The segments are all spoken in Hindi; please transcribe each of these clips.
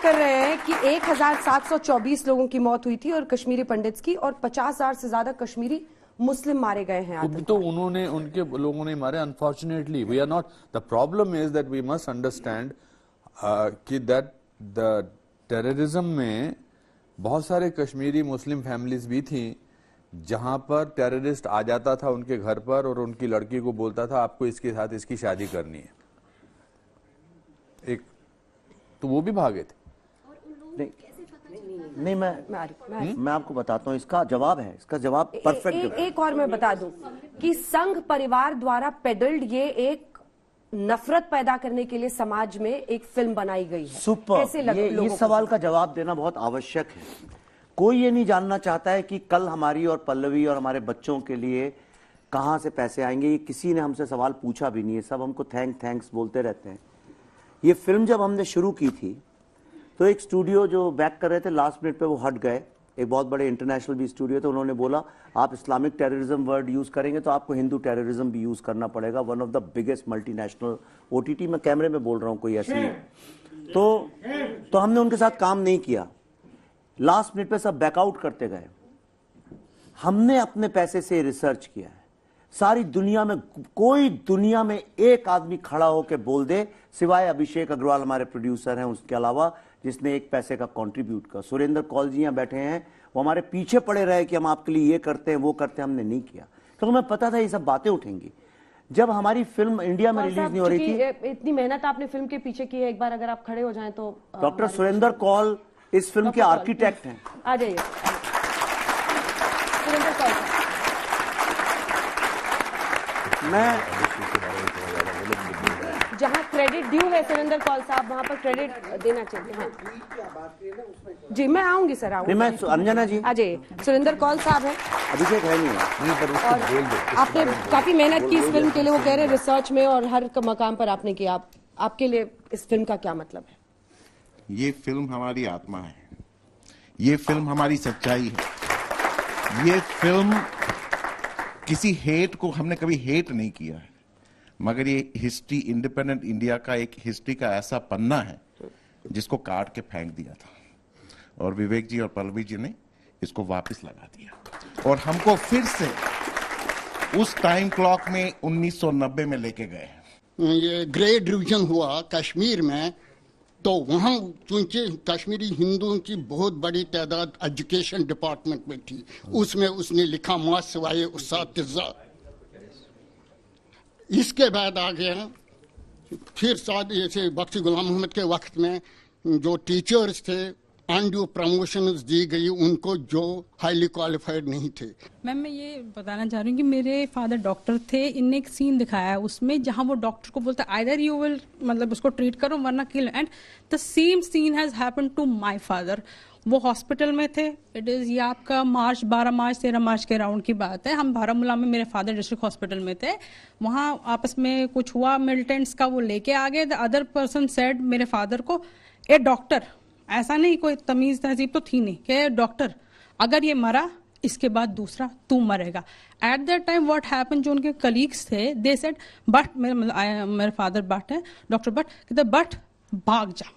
कर रहे हैं कि 1724 लोगों की मौत हुई थी और कश्मीरी पंडित्स की, और 50,000 से ज्यादा कश्मीरी मुस्लिम मारे गए हैं। तो उन्होंने, उनके लोगों ने मारे। Unfortunately we are not, the problem is that we must understand कि दैट द टेररिज्म में बहुत सारे कश्मीरी मुस्लिम फैमिलीज भी थी जहां पर टेररिस्ट आ जाता था उनके घर पर और उनकी लड़की को बोलता था आपको इसके साथ इसकी शादी करनी है, एक तो वो भी भागे थे। नहीं, मैं आपको बताता हूँ, इसका जवाब है, इसका जवाब परफेक्ट। एक और मैं बता दूं कि संघ परिवार द्वारा पेडल्ड ये एक नफरत पैदा करने के लिए समाज में एक फिल्म बनाई गई है। सुपर। ये सवाल का जवाब देना बहुत आवश्यक है। कोई ये नहीं जानना चाहता है कि कल हमारी और पल्लवी और हमारे बच्चों के लिए कहां से पैसे आएंगे। ये किसी ने हमसे सवाल पूछा भी नहीं है, सब हमको थैंक्स बोलते रहते हैं। ये फिल्म जब हमने शुरू की थी तो एक स्टूडियो जो बैक कर रहे थे, लास्ट मिनट पे वो हट गए। एक बहुत बड़े इंटरनेशनल भी स्टूडियो थे, उन्होंने बोला आप इस्लामिक टेररिज्म वर्ड यूज करेंगे तो आपको हिंदू टेररिज्म भी यूज करना पड़ेगा। One of the biggest multinational OTT, मैं कैमरे में बोल रहा हूं, कोई ऐसी नहीं। तो हमने उनके साथ काम नहीं किया। लास्ट मिनट पे सब बैकआउट करते गए। हमने अपने पैसे से रिसर्च किया है। सारी दुनिया में कोई दुनिया में एक आदमी खड़ा होकर बोल दे, सिवाय अभिषेक अग्रवाल हमारे प्रोड्यूसर हैं उसके अलावा, जिसने एक पैसे का कंट्रीब्यूट कर। सुरेंद्र कौल जी यहाँ बैठे हैं, वो हमारे पीछे पड़े रहे कि हम आपके लिए ये करते हैं वो करते हैं, हमने नहीं किया क्योंकि हमें पता था ये सब बातें उठेंगी। जब हमारी फिल्म इंडिया में रिलीज नहीं हो रही थी, इतनी मेहनत आपने फिल्म के पीछे की है, एक बार अगर आप खड़े हो जाएं तो। डॉक्टर सुरेंद्र कौल इस फिल्म के आर्किटेक्ट हैं। आ जाइए सुरेंद्र कौल। मैं जहां क्रेडिट ड्यू है सुरेंद्र कौल साहब, वहां पर क्रेडिट देना चाहिए। हाँ जी, मैं आऊंगी सर, आऊंगी। मैं अंजना जी आ जाइए। सुरेंद्र कौल साहब है, अभिषेक है नहीं, और आपने काफी मेहनत की इस फिल्म के लिए, वो कह रहे रिसर्च में और हर मकाम पर आपने किया। आपके लिए इस फिल्म का क्या मतलब है? ये फिल्म हमारी आत्मा है, ये फिल्म हमारी सच्चाई है। ये फिल्म किसी हेट को, हमने कभी हेट नहीं किया है, मगर ये हिस्ट्री, इंडिपेंडेंट इंडिया का एक हिस्ट्री का ऐसा पन्ना है जिसको काट के फेंक दिया था, और विवेक जी और पल्लवी जी ने इसको वापस लगा दिया और हमको फिर से उस टाइम क्लॉक में 1990 में लेके गए। ये ग्रेड डिवीजन हुआ कश्मीर में, तो वहाँ चूंकि कश्मीरी हिंदुओं की बहुत बड़ी तादाद एजुकेशन डिपार्टमेंट में थी, उसमें उसने लिखा मासवाए उस्तातिज़ा। इसके बाद आ गया फिर साथ जैसे बख्शी गुलाम मोहम्मद के वक्त में जो टीचर्स थे, अनड्यू प्रमोशंस दी गई उनको जो हाईली क्वालिफाइड नहीं थे। मैम मैं ये बताना चाह रही हूँ कि मेरे फादर डॉक्टर थे। इनने एक सीन दिखाया है उसमें जहाँ वो डॉक्टर को बोलता है आइदर यू विल, मतलब उसको ट्रीट करो वरना kill, and the same scene has happened to my father. वो हॉस्पिटल में थे। इट इज़ ये आपका 12 मार्च 13 मार्च के राउंड की बात है। हम बारामूला में, मेरे फादर डिस्ट्रिक्ट हॉस्पिटल में थे, वहाँ आपस में कुछ हुआ, मिलिटेंट्स का, वो लेके आ गए। द अदर पर्सन सेड मेरे फादर को, ए डॉक्टर, ऐसा नहीं कोई तमीज तहजीब तो थी नहीं, कि डॉक्टर अगर ये मरा इसके बाद दूसरा तू मरेगा। At that time what happen, जो उनके कलीग्स थे, दे सेड बट, मेरे फादर बट है, डॉक्टर बट, कहते बट भाग जा।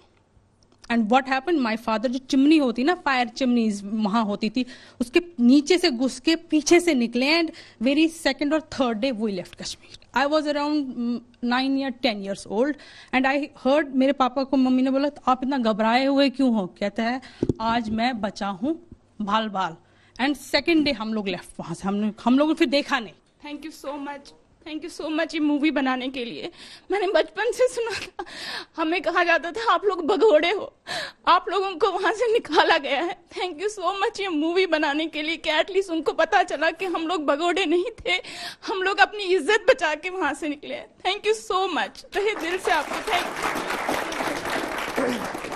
And what happen, my father, जो चिमनी होती ना, फायर चिमनीज वहां होती थी, उसके नीचे से घुस के पीछे से निकले, एंड वेरी सेकेंड और third day we left Kashmir. I was around 9 या 10 years old and I heard, मेरे पापा को मम्मी ने बोला आप इतना घबराए हुए क्यों हो? कहता है आज मैं बचा हूँ बाल बाल। एंड सेकेंड डे हम लोग लेफ्ट वहां से, हम लोगों ने फिर देखा नहीं। थैंक यू सो मच ये मूवी बनाने के लिए। मैंने बचपन से सुना था, हमें कहा जाता था आप लोग भगोड़े हो, आप लोगों को वहां से निकाला गया है। थैंक यू सो मच ये मूवी बनाने के लिए, कि एटलीस्ट उनको पता चला कि हम लोग भगोड़े नहीं थे, हम लोग अपनी इज्जत बचा के वहां से निकले। थैंक यू सो मच, तहे दिल से आपको थैंक यू।